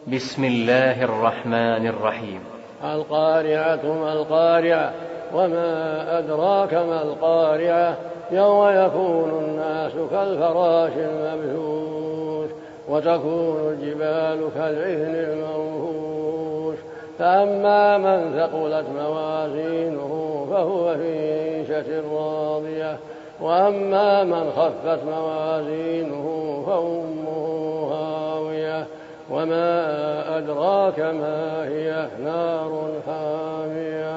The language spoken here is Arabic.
بسم الله الرحمن الرحيم. القارعة ما القارعة وما أدراك ما القارعة يوم يكون الناس كالفراش المبثوث وتكون الجبال كالعهن المنفوش فأما من ثقلت موازينه فهو في عيشة راضية وأما من خفت موازينه فأمه هاوية وما أدراك ما هي نار حامية.